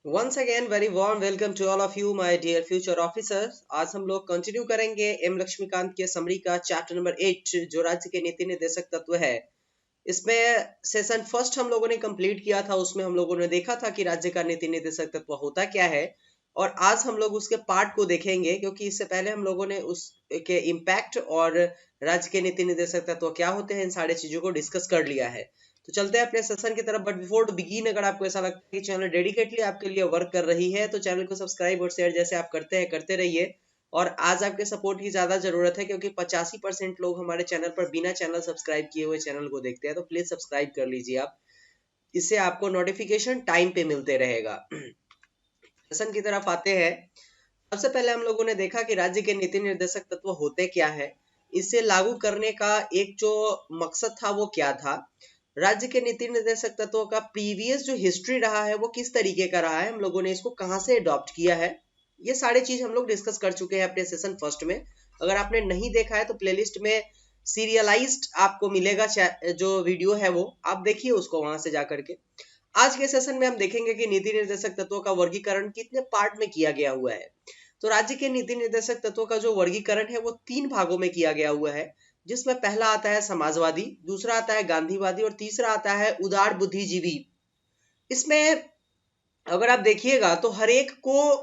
Once again, very warm welcome to all of you, my dear future officers. आज हम लोग continue करेंगे M Laxmikant के समरी का चैप्टर नंबर 8 जो राज्य के नीति निर्देशक तत्व है। इसमें सेशन फर्स्ट हम लोगों ने कंप्लीट किया था। उसमें हम लोगों ने देखा था कि राज्य का नीति निर्देशक तत्व होता क्या है, और आज हम लोग उसके पार्ट को देखेंगे, क्योंकि इससे पहले हम लोगों ने उसके इम्पैक्ट और राज्य के नीति निर्देशक तत्व क्या होते हैं इन सारी चीजों को डिस्कस कर लिया है। तो चलते हैं अपने सेशन की तरफ। बट बिफोर टू बिगिन, अगर आपको ऐसा लगता है कि चैनल डेडिकेटली आपके लिए वर्क कर रही है तो चैनल को सब्सक्राइब और शेयर जैसे आप करते हैं करते रहिए। और आज आपके सपोर्ट की ज्यादा जरूरत है, क्योंकि 85% लोग हमारे चैनल पर बिना चैनल सब्सक्राइब किए हुए चैनल को देखते हैं। तो प्लीज सब्सक्राइब कर लीजिए आप, इससे आपको नोटिफिकेशन टाइम पे मिलते रहेगा। सेशन की तरफ आते हैं। सबसे पहले हम लोगों ने देखा कि राज्य के नीति निर्देशक तत्व होते क्या है, इसे लागू करने का एक जो मकसद था वो क्या था, राज्य के नीति निर्देशक तत्वों का प्रीवियस जो हिस्ट्री रहा है वो किस तरीके का रहा है, हम लोगों ने इसको कहां से अडॉप्ट किया है, ये सारी चीज हम लोग डिस्कस कर चुके हैं अपने सेशन फर्स्ट में। अगर आपने नहीं देखा है तो प्लेलिस्ट में सीरियलाइज्ड आपको मिलेगा, जो वीडियो है वो आप देखिए उसको वहां से जाकर के। आज के सेशन में हम देखेंगे कि नीति निर्देशक तत्वों का वर्गीकरण कितने पार्ट में किया गया हुआ है। तो राज्य के नीति निर्देशक तत्वों का जो वर्गीकरण है वो 3 भागों में किया गया हुआ है, जिसमें पहला आता है समाजवादी, दूसरा आता है गांधीवादी और तीसरा आता है उदार बुद्धिजीवी। इसमें अगर आप देखिएगा तो हर एक को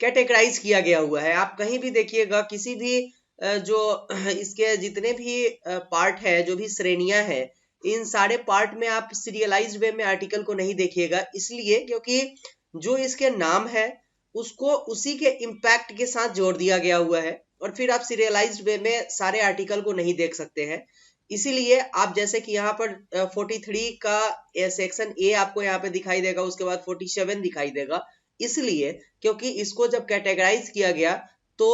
कैटेगराइज किया गया हुआ है। आप कहीं भी देखिएगा, किसी भी जो इसके जितने भी पार्ट है, जो भी श्रेणियां हैं, इन सारे पार्ट में आप सीरियलाइज्ड वे में आर्टिकल को नहीं देखिएगा, इसलिए क्योंकि जो इसके नाम है उसको उसी के इम्पैक्ट के साथ जोड़ दिया गया हुआ है, और फिर आप सीरियलाइज्ड वे में सारे आर्टिकल को नहीं देख सकते हैं। इसीलिए आप जैसे कि यहाँ पर 43 का सेक्शन ए आपको यहाँ पे दिखाई देगा, उसके बाद 47 दिखाई देगा, इसलिए क्योंकि इसको जब कैटेगराइज किया गया तो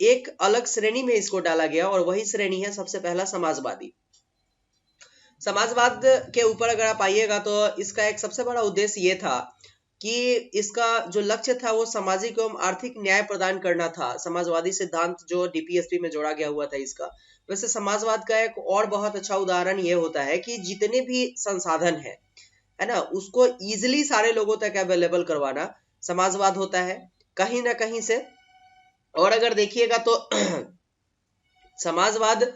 एक अलग श्रेणी में इसको डाला गया, और वही श्रेणी है सबसे पहला समाजवादी। समाजवाद के ऊपर अगर आप आइएगा तो इसका एक सबसे बड़ा उद्देश्य ये था कि इसका जो लक्ष्य था वो सामाजिक एवं आर्थिक न्याय प्रदान करना था। समाजवादी सिद्धांत जो डीपीएसपी में जोड़ा गया हुआ था इसका। वैसे समाजवाद का एक और बहुत अच्छा उदाहरण ये होता है कि जितने भी संसाधन है ना, उसको इजिली सारे लोगों तक अवेलेबल करवाना समाजवाद होता है कहीं ना कहीं से। और अगर देखिएगा तो समाजवाद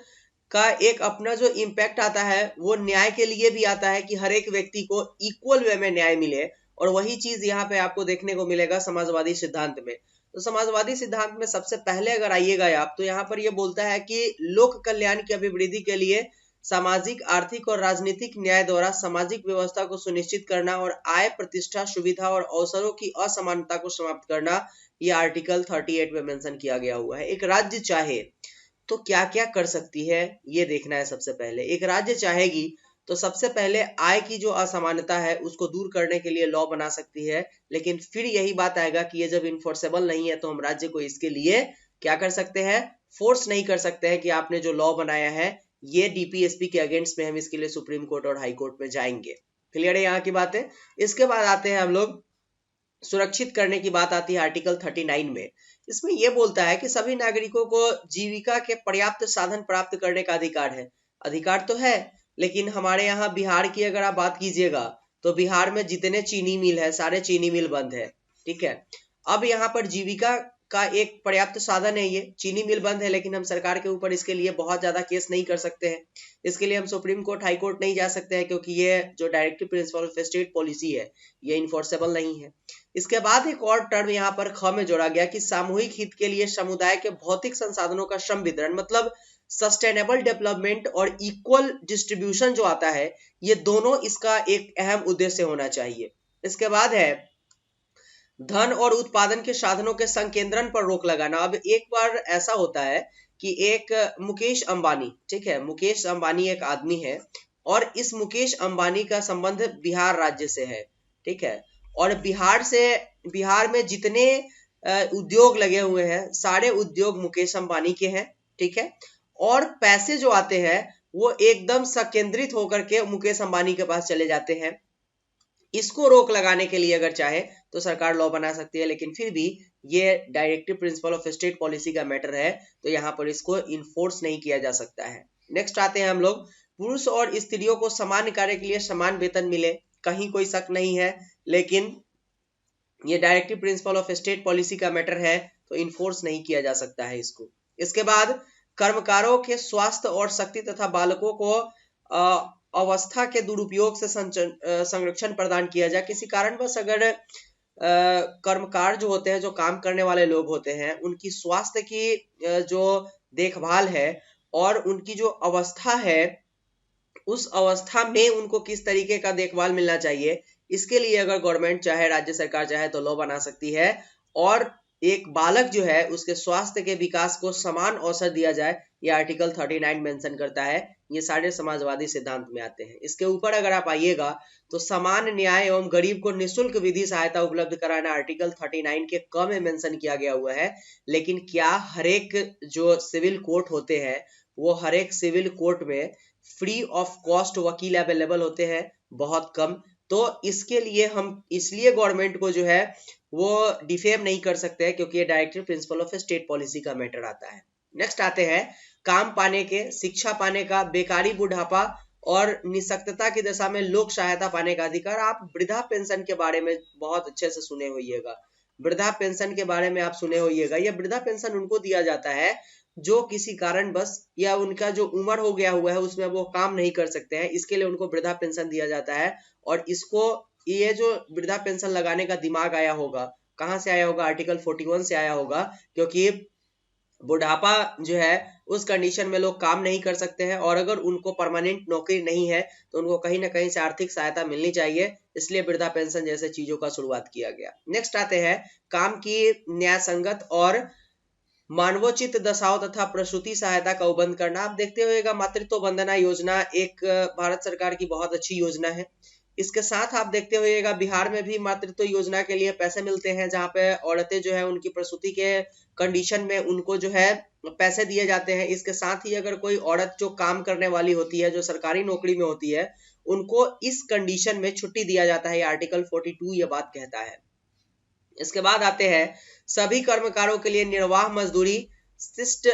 का एक अपना जो इम्पैक्ट आता है वो न्याय के लिए भी आता है कि हर एक व्यक्ति को इक्वल वे में न्याय मिले, और वही चीज यहाँ पे आपको देखने को मिलेगा समाजवादी सिद्धांत में। तो समाजवादी सिद्धांत में सबसे पहले अगर आइएगा आप तो यहाँ पर ये बोलता है कि लोक कल्याण की अभिवृद्धि के लिए सामाजिक, आर्थिक और राजनीतिक न्याय द्वारा सामाजिक व्यवस्था को सुनिश्चित करना और आय, प्रतिष्ठा, सुविधा और अवसरों की असमानता को समाप्त करना, ये आर्टिकल 38 में मेंशन किया गया हुआ है। एक राज्य चाहे तो क्या क्या कर सकती है ये देखना है। सबसे पहले एक राज्य चाहेगी तो सबसे पहले आय की जो असमानता है उसको दूर करने के लिए लॉ बना सकती है, लेकिन फिर यही बात आएगा कि ये जब इन्फोर्सेबल नहीं है तो हम राज्य को इसके लिए क्या कर सकते हैं, फोर्स नहीं कर सकते हैं कि आपने जो लॉ बनाया है ये डीपीएसपी के अगेंस्ट में, हम इसके लिए सुप्रीम कोर्ट और हाई कोर्ट में जाएंगे। क्लियर है यहाँ की बात है। इसके बाद आते हैं हम लोग सुरक्षित करने की बात आती है आर्टिकल 39 में। इसमें यह बोलता है कि सभी नागरिकों को जीविका के पर्याप्त साधन प्राप्त करने का अधिकार है। अधिकार तो है, लेकिन हमारे यहाँ बिहार की अगर आप बात कीजिएगा तो बिहार में जितने चीनी मिल है सारे चीनी मिल बंद है। ठीक है, अब यहाँ पर जीविका का एक पर्याप्त साधन है, ये चीनी मिल बंद है, लेकिन हम सरकार के ऊपर इसके लिए बहुत ज्यादा केस नहीं कर सकते हैं। इसके लिए हम सुप्रीम कोर्ट, हाई कोर्ट नहीं जा सकते हैं, क्योंकि ये जो directive principle of state policy है ये इन्फोर्सेबल नहीं है। इसके बाद एक और टर्म यहाँ पर ख में जोड़ा गया कि सामूहिक हित के लिए समुदाय के भौतिक संसाधनों का श्रम वितरण, मतलब सस्टेनेबल डेवलपमेंट और इक्वल डिस्ट्रीब्यूशन जो आता है, ये दोनों इसका एक अहम उद्देश्य होना चाहिए। इसके बाद है धन और उत्पादन के साधनों के संकेंद्रण पर रोक लगाना। अब एक बार ऐसा होता है कि एक मुकेश अंबानी, ठीक है, मुकेश अंबानी एक आदमी है, और इस मुकेश अंबानी का संबंध बिहार राज्य से है। ठीक है, और बिहार में जितने उद्योग लगे हुए हैं सारे उद्योग मुकेश अंबानी के हैं। ठीक है, और पैसे जो आते हैं वो एकदम संकेंद्रित होकर के मुकेश अंबानी के पास चले जाते हैं। इसको रोक लगाने के लिए अगर चाहे तो सरकार लॉ बना सकती है, लेकिन फिर भी ये directive principle of state policy का मैटर है, तो यहाँ पर इसको इन्फोर्स नहीं किया जा सकता है। नेक्स्ट आते हैं हम लोग, पुरुष और स्त्रियों को समान कार्य के लिए समान वेतन मिले। कहीं कोई शक नहीं है, लेकिन ये directive principle of state policy का मैटर है, तो इन्फोर्स नहीं किया जा सकता है इसको। इसके बाद कर्मकारों के स्वास्थ्य और शक्ति तथा बालकों को अवस्था के दुरुपयोग से संरक्षण प्रदान किया जाए। किसी कारणवश अगर कर्मकार जो होते हैं, जो काम करने वाले लोग होते हैं, उनकी स्वास्थ्य की जो देखभाल है और उनकी जो अवस्था है, उस अवस्था में उनको किस तरीके का देखभाल मिलना चाहिए, इसके लिए अगर गवर्नमेंट चाहे, राज्य सरकार चाहे तो लॉ बना सकती है। और एक बालक जो है उसके स्वास्थ्य के विकास को समान अवसर दिया जाए, ये आर्टिकल 39 मेंशन करता है। ये सारे समाजवादी सिद्धांत में आते हैं। इसके ऊपर अगर आप आइएगा तो समान न्याय एवं गरीब को निःशुल्क विधि सहायता उपलब्ध कराना आर्टिकल 39 के क में मेंशन किया गया हुआ है। लेकिन क्या हरेक जो सिविल कोर्ट होते हैं, वो हरेक सिविल कोर्ट में फ्री ऑफ कॉस्ट वकील अवेलेबल होते हैं? बहुत कम। तो इसके लिए हम इसलिए गवर्नमेंट को जो है वो डिफेम नहीं कर सकते हैं, क्योंकि ये directive principle of state policy का मैटर आता है। नेक्स्ट आते हैं काम पाने के, शिक्षा पाने का, बेकारी, बुढ़ापा और निशक्तता की दशा में लोक सहायता पाने का अधिकार। आप वृद्धा पेंशन के बारे में बहुत अच्छे से सुने होइएगा। वृद्धा पेंशन के बारे में आप सुने होइएगा। यह वृद्धा पेंशन उनको दिया जाता है जो किसी कारण बस या उनका जो उम्र हो गया हुआ है उसमें वो काम नहीं कर सकते हैं, इसके लिए उनको वृद्धा पेंशन दिया जाता है। और इसको ये जो वृद्धा पेंशन लगाने का दिमाग आया होगा, कहाँ से आया होगा? आर्टिकल 41 से आया होगा, क्योंकि बुढ़ापा जो है उस कंडीशन में लोग काम नहीं कर सकते हैं और अगर उनको परमानेंट नौकरी नहीं है तो उनको कहीं ना कहीं से आर्थिक सहायता मिलनी चाहिए, इसलिए वृद्धा पेंशन जैसे चीजों का शुरुआत किया गया। नेक्स्ट आते हैं काम की न्याय संगत और मानवोचित दशाओं तथा प्रसूति सहायता का उपबंध करना। आप देखते होइएगा मातृत्व वंदना योजना एक भारत सरकार की बहुत अच्छी योजना है। इसके साथ आप देखते होइएगा बिहार में भी मातृत्व योजना के लिए पैसे मिलते हैं, जहाँ पे औरतें जो है उनकी प्रसूति के कंडीशन में उनको जो है पैसे दिए जाते हैं। इसके साथ ही अगर कोई औरत जो काम करने वाली होती है, जो सरकारी नौकरी में होती है, उनको इस कंडीशन में छुट्टी दिया जाता है। आर्टिकल 42 ये बात कहता है। इसके बाद आते हैं सभी कर्मकारों के लिए निर्वाह मजदूरी, शिष्ट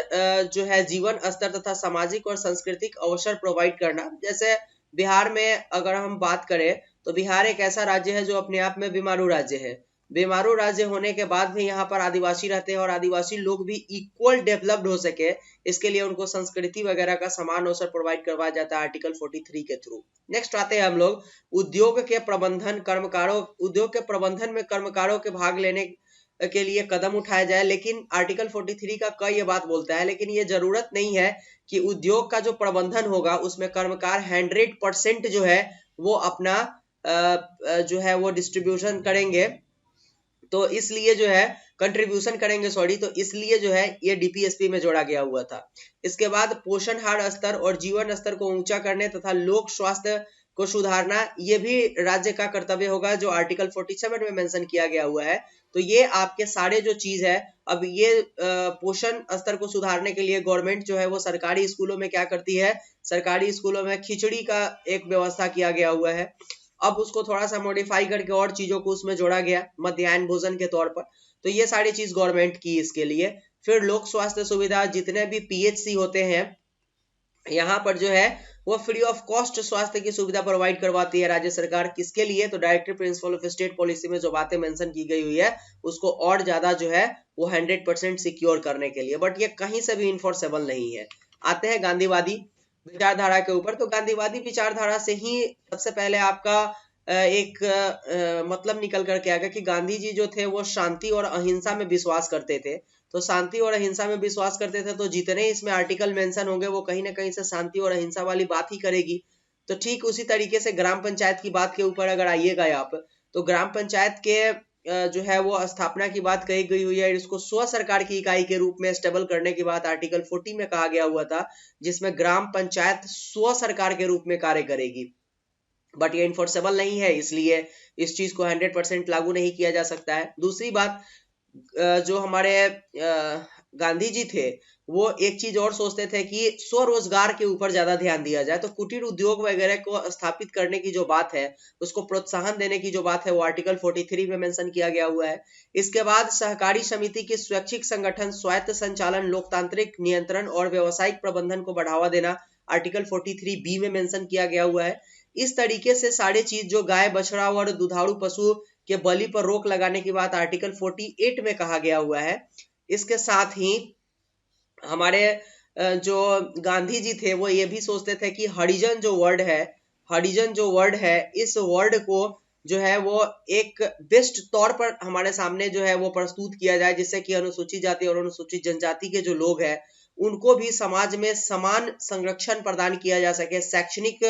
जो है जीवन स्तर तथा सामाजिक और सांस्कृतिक अवसर प्रोवाइड करना। जैसे बिहार में अगर हम बात करें तो बिहार एक ऐसा राज्य है जो अपने आप में बीमारू राज्य है। बीमारू राज्य होने के बाद भी यहाँ पर आदिवासी रहते हैं और आदिवासी लोग भी इक्वल डेवलप्ड हो सके, इसके लिए उनको संस्कृति वगैरह का समान अवसर प्रोवाइड करवाया जाता है आर्टिकल 43 के थ्रू। नेक्स्ट आते हैं हम लोग उद्योग के प्रबंधन, कर्मकारों उद्योग के प्रबंधन में कर्मकारों के भाग लेने के लिए कदम उठाया जाए। लेकिन आर्टिकल 43 का क ये बात बोलता है, लेकिन ये जरूरत नहीं है कि उद्योग का जो प्रबंधन होगा उसमें कर्मकार 100% जो है वो अपना जो है वो डिस्ट्रीब्यूशन करेंगे, तो इसलिए जो है कंट्रीब्यूशन करेंगे, सॉरी, तो इसलिए जो है ये डीपीएसपी में जोड़ा गया हुआ था। इसके बाद पोषणहार स्तर और जीवन स्तर को ऊंचा करने तथा लोक स्वास्थ्य को सुधारना, ये भी राज्य का कर्तव्य होगा, जो आर्टिकल 47 में मेंशन किया गया हुआ है। तो ये आपके सारे जो चीज है, अब ये पोषण स्तर को सुधारने के लिए गवर्नमेंट जो है वो सरकारी स्कूलों में क्या करती है, सरकारी स्कूलों में खिचड़ी का एक व्यवस्था किया गया हुआ है। अब उसको थोड़ा सा मॉडिफाई करके और चीजों को उसमें जोड़ा गया मध्याह्न भोजन के तौर पर। तो ये सारी चीज गवर्नमेंट की इसके लिए। फिर लोक स्वास्थ्य सुविधा, जितने भी पीएचसी होते हैं यहाँ पर जो है वो फ्री ऑफ कॉस्ट स्वास्थ्य की सुविधा प्रोवाइड करवाती है राज्य सरकार। किसके लिए? तो directive principle of state policy में जो बातें मेंशन की गई हुई है उसको और ज्यादा जो है वो 100% सिक्योर करने के लिए, बट ये कहीं से भी इन्फोर्सेबल नहीं है। आते हैं गांधीवादी विचारधारा के ऊपर। तो गांधीवादी विचारधारा से ही सबसे पहले आपका एक मतलब निकल करके आएगा कि गांधी जी जो थे वो शांति और अहिंसा में विश्वास करते थे। तो शांति और अहिंसा में विश्वास करते थे, तो जितने इसमें आर्टिकल मेंशन होंगे वो कहीं ना कहीं से शांति और अहिंसा वाली बात ही करेगी। तो ठीक उसी तरीके से ग्राम पंचायत की बात के ऊपर अगर आइएगा आप, तो ग्राम पंचायत के जो है वो स्थापना की बात कही गई हुई है। इसको स्व सरकार की इकाई के रूप में स्टेबल करने की बात आर्टिकल 40 में कहा गया हुआ था, जिसमें ग्राम पंचायत स्व सरकार के रूप में कार्य करेगी। बट ये इन्फोर्सेबल नहीं है, इसलिए इस चीज को 100% लागू नहीं किया जा सकता है। दूसरी बात, जो हमारे गांधी जी थे वो एक चीज और सोचते थे कि स्वरोजगार के ऊपर ज्यादा ध्यान दिया जाए। तो कुटीर उद्योग वगैरह को स्थापित करने की जो बात है, उसको प्रोत्साहन देने की जो बात है, वो आर्टिकल 43 में मेंशन किया गया हुआ है। इसके बाद सहकारी समिति की स्वैच्छिक संगठन, स्वायत्त संचालन, लोकतांत्रिक नियंत्रण और व्यवसायिक प्रबंधन को बढ़ावा देना आर्टिकल 43B में मेंशन किया गया हुआ है। इस तरीके से सारे चीज जो गाय, बछड़ा और दुधारू पशु के बलि पर रोक लगाने की बात आर्टिकल 48 में कहा गया हुआ है। इसके साथ ही हमारे जो गांधी जी थे वो ये भी सोचते थे कि हरिजन जो वर्ड है इस वर्ड को जो है वो एक बेस्ट तौर पर हमारे सामने जो है वो प्रस्तुत किया जाए, जिससे कि अनुसूचित जाति और अनुसूचित जनजाति के जो लोग हैं उनको भी समाज में समान संरक्षण प्रदान किया जा सके। शैक्षणिक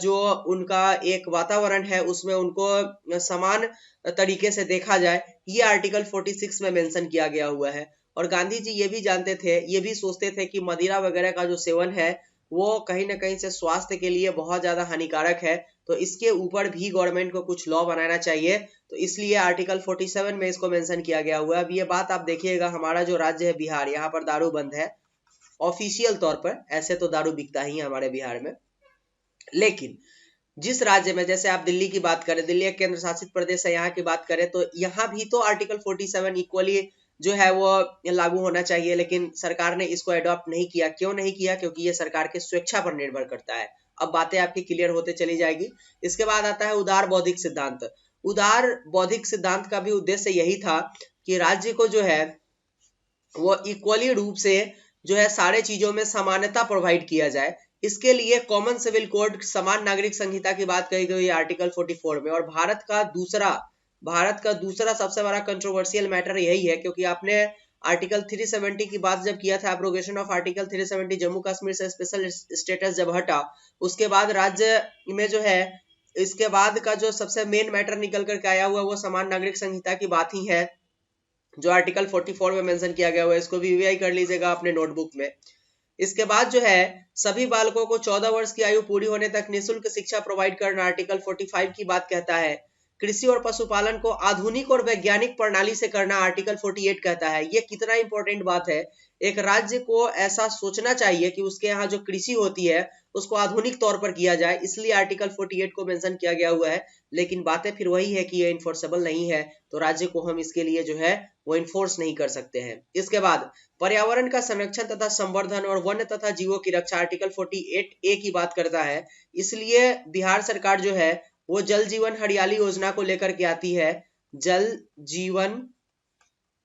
जो उनका एक वातावरण है उसमें उनको समान तरीके से देखा जाए, ये आर्टिकल 46 में मेंशन किया गया हुआ है। और गांधी जी ये भी जानते थे, ये भी सोचते थे कि मदिरा वगैरह का जो सेवन है वो कहीं ना कहीं से स्वास्थ्य के लिए बहुत ज्यादा हानिकारक है, तो इसके ऊपर भी गवर्नमेंट को कुछ लॉ बनाना चाहिए। तो इसलिए आर्टिकल 47 में इसको मेंशन किया गया हुआ है। अब ये बात आप देखिएगा, हमारा जो राज्य है बिहार, यहाँ पर दारू बंद है ऑफिशियल तौर पर, ऐसे तो दारू बिकता ही है हमारे बिहार में, लेकिन जिस राज्य में, जैसे आप दिल्ली की बात करें, दिल्ली एक केंद्र शासित प्रदेश है, यहाँ की बात करें तो यहाँ भी तो आर्टिकल 47 इक्वली जो है वो लागू होना चाहिए, लेकिन सरकार ने इसको अडॉप्ट नहीं किया। क्यों नहीं किया? क्योंकि ये सरकार के स्वेच्छा पर निर्भर करता है। अब बातें आपकी क्लियर होते चली जाएगी। इसके बाद आता है उदार बौद्धिक सिद्धांत। उदार बौद्धिक सिद्धांत का भी उद्देश्य यही था कि राज्य को जो है वो इक्वली रूप से जो है सारे चीजों में समानता प्रोवाइड किया जाए। इसके लिए कॉमन सिविल कोड, समान नागरिक संहिता की बात कही गई है आर्टिकल 44 में। और भारत का दूसरा सबसे बड़ा कंट्रोवर्शियल मैटर यही है, क्योंकि आपने आर्टिकल 370 की बात जब किया था, abrogation of article 370, Jammu Kashmir से स्पेशल स्टेटस जब हटा, उसके बाद राज्य में जो है इसके बाद का जो सबसे मेन मैटर निकल करके आया हुआ वो समान नागरिक संहिता की बात ही है, जो आर्टिकल 44 में मेंशन किया गया हुआ है। इसको भी वीवीआई कर लीजिएगा अपने नोटबुक में। इसके बाद जो है सभी बालकों को 14 वर्ष की आयु पूरी होने तक निःशुल्क शिक्षा प्रोवाइड करना आर्टिकल 45 की बात कहता है। कृषि और पशुपालन को आधुनिक और वैज्ञानिक प्रणाली से करना आर्टिकल 48 कहता है। ये कितना इंपॉर्टेंट बात है। एक राज्य को ऐसा सोचना चाहिए कि उसके यहाँ जो कृषि होती है उसको आधुनिक तौर पर किया जाए, इसलिए आर्टिकल 48 को मेंशन किया गया हुआ है। लेकिन बातें फिर वही है कि ये इन्फोर्सेबल नहीं है, तो राज्य को हम इसके लिए जो है वो इन्फोर्स नहीं कर सकते हैं। इसके बाद पर्यावरण का संरक्षण तथा संवर्धन और वन्य तथा जीवों की रक्षा आर्टिकल 48A की बात करता है। इसलिए बिहार सरकार जो है वो जल जीवन हरियाली योजना को लेकर के आती है। जल जीवन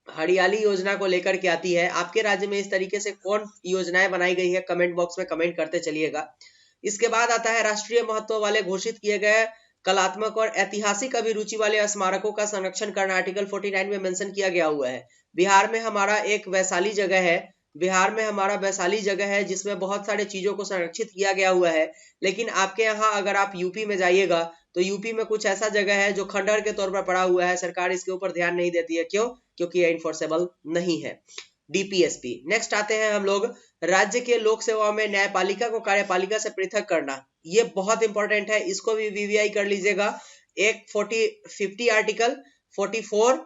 हरियाली योजना को लेकर के आती है। आपके राज्य में इस तरीके से कौन योजनाएं बनाई गई है, कमेंट बॉक्स में कमेंट करते चलिएगा। इसके बाद आता है राष्ट्रीय महत्व वाले घोषित किए गए कलात्मक और ऐतिहासिक अभिरुचि वाले स्मारकों का संरक्षण करना आर्टिकल 49 में मेंशन किया गया हुआ है। बिहार में हमारा वैशाली जगह है जिसमें बहुत सारे चीजों को संरक्षित किया गया हुआ है। लेकिन आपके यहाँ अगर आप यूपी में जाइएगा तो यूपी में कुछ ऐसा जगह है जो खंडहर के तौर पर पड़ा हुआ है, सरकार इसके ऊपर ध्यान नहीं देती है। क्यों? क्योंकि ये इन्फोर्सेबल नहीं है। डीपीएसपी। नेक्स्ट आते हैं हम लोग राज्य के लोक सेवाओं में न्यायपालिका को कार्यपालिका से पृथक करना। ये बहुत इंपॉर्टेंट है, इसको भी वीवीआई कर लीजिएगा। एक 50 आर्टिकल 44,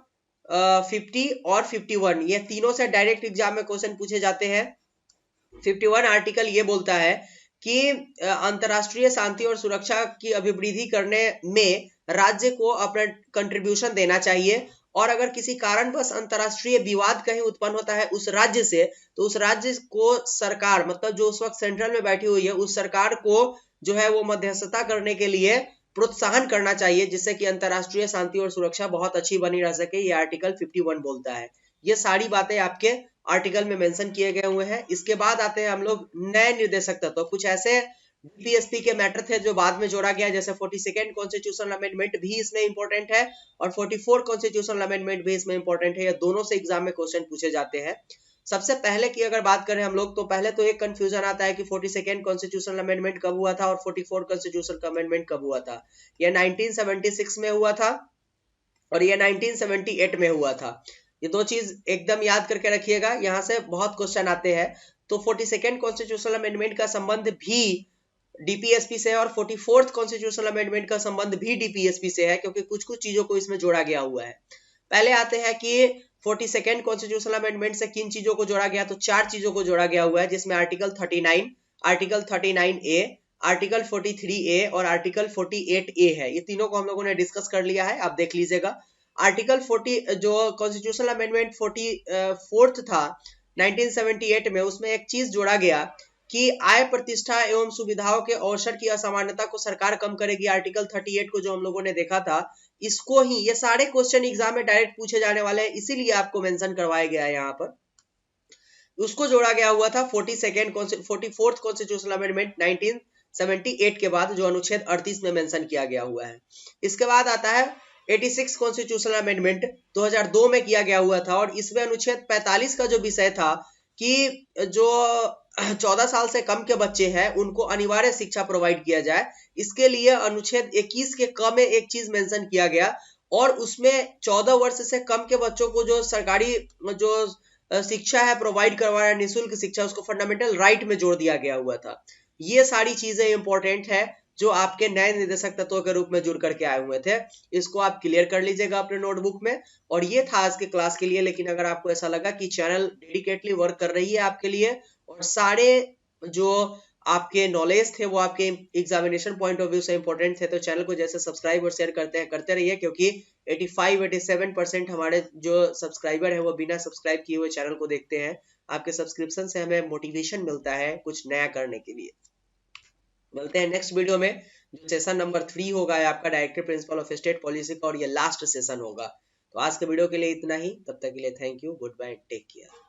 50 और 51 ये तीनों से डायरेक्ट एग्जाम में क्वेश्चन पूछे जाते हैं। 51 आर्टिकल ये बोलता है कि अंतरराष्ट्रीय शांति और सुरक्षा की अभिवृद्धि करने में राज्य को अपना कंट्रीब्यूशन देना चाहिए, और अगर किसी कारणवश अंतरराष्ट्रीय विवाद कहीं उत्पन्न होता है उस राज्य से, तो उस राज्य को सरकार, मतलब जो उस वक्त सेंट्रल में बैठी हुई है, उस सरकार को जो है वो मध्यस्थता करने के लिए प्रोत्साहन करना चाहिए, जिससे कि अंतरराष्ट्रीय शांति और सुरक्षा बहुत अच्छी बनी रह सके। ये आर्टिकल 51 बोलता है। ये सारी बातें आपके आर्टिकल में मेंशन किए गए हुए हैं। इसके बाद आते हैं हम लोग नए निर्देशक तत्व। कुछ ऐसे डीपीएसपी के मैटर थे जो बाद में जोड़ा गया, जैसे 42nd कॉन्स्टिट्यूशनल अमेंडमेंट भी इसमें इंपॉर्टेंट है और 44 कॉन्स्टिट्यूशनल अमेंडमेंट भी इसमें इंपॉर्टेंट है। ये दोनों से एग्जाम में क्वेश्चन पूछे जाते हैं। सबसे पहले की अगर बात करें हम लोग, तो पहले तो एक कंफ्यूजन आता है कि 42nd कॉन्स्टिट्यूशनल अमेंडमेंट कब हुआ था और 44 कॉन्स्टिट्यूशनल अमेंडमेंट कब हुआ था। ये 1976 में हुआ था और ये 1978 में हुआ था। ये दो चीज एकदम याद करके रखिएगा, यहाँ से बहुत क्वेश्चन आते हैं। तो 42nd कॉन्स्टिट्यूशनल अमेंडमेंट का संबंध भी डीपीएसपी से है और 44th कॉन्स्टिट्यूशनल अमेंडमेंट का संबंध भी डीपीएसपी से है, क्योंकि कुछ कुछ चीजों को इसमें जोड़ा गया हुआ है। पहले आते हैं कि 42nd कॉन्स्टिट्यूशनल अमेंडमेंट से किन चीजों को जोड़ा गया, तो 4 चीजों को जोड़ा गया हुआ है, जिसमें article 39, article 39A, article 43A और आर्टिकल 48A है। ये तीनों को हम लोगों ने डिस्कस कर लिया है, आप देख लीजिएगा। आर्टिकल 40 जो कॉन्स्टिट्यूशनल अमेंडमेंट 44th था 1978 में, उसमें एक चीज जोड़ा गया कि आय, प्रतिष्ठा एवं सुविधाओं के अवसर की असमानता को सरकार कम करेगी। आर्टिकल 38 को जो हम लोगों ने देखा था इसको ही, ये सारे क्वेश्चन एग्जाम में डायरेक्ट पूछे जाने वाले हैं, इसीलिए आपको मेंशन करवाया गया है यहाँ पर। उसको जोड़ा गया हुआ था 44th कॉन्स्टिट्यूशनल अमेंडमेंट 1978 के बाद, जो अनुच्छेद 38 में मेंशन किया गया हुआ है। इसके बाद आता है 86 कॉन्स्टिट्यूशनल अमेंडमेंट 2002 में किया गया हुआ था, और इसमें अनुच्छेद 45 का जो विषय था कि जो 14 साल से कम के बच्चे हैं उनको अनिवार्य शिक्षा प्रोवाइड किया जाए, इसके लिए अनुच्छेद 21 के क में एक चीज मेंशन किया गया, और उसमें 14 वर्ष से कम के बच्चों को जो सरकारी जो शिक्षा है प्रोवाइड करवाना, निःशुल्क शिक्षा, उसको फंडामेंटल राइट में जोड़ दिया गया हुआ था। ये सारी चीजें इंपॉर्टेंट है जो आपके नए निर्देशक तत्वों के रूप में जुड़ करके आए हुए थे। इसको आप क्लियर कर लीजिएगा अपने नोटबुक में। और ये था आज के क्लास के लिए, लेकिन अगर आपको ऐसा लगा कि चैनल डेडिकेटली वर्क कर रही है आपके लिए, और सारे जो आपके नॉलेज थे वो आपके एग्जामिनेशन पॉइंट ऑफ व्यू से इंपॉर्टेंट थे, तो चैनल को जैसे सब्सक्राइब और शेयर करते हैं करते रहिए, क्योंकि 85-87% हमारे जो सब्सक्राइबर है वो बिना सब्सक्राइब किए हुए चैनल को देखते हैं। आपके सब्सक्रिप्शन से हमें मोटिवेशन मिलता है कुछ नया करने के लिए। मिलते हैं नेक्स्ट वीडियो में, जो सेशन नंबर 3 होगा आपका director principle of state policy का, और ये लास्ट सेशन होगा। तो आज के वीडियो के लिए इतना ही, तब तक के लिए thank you, goodbye, take care.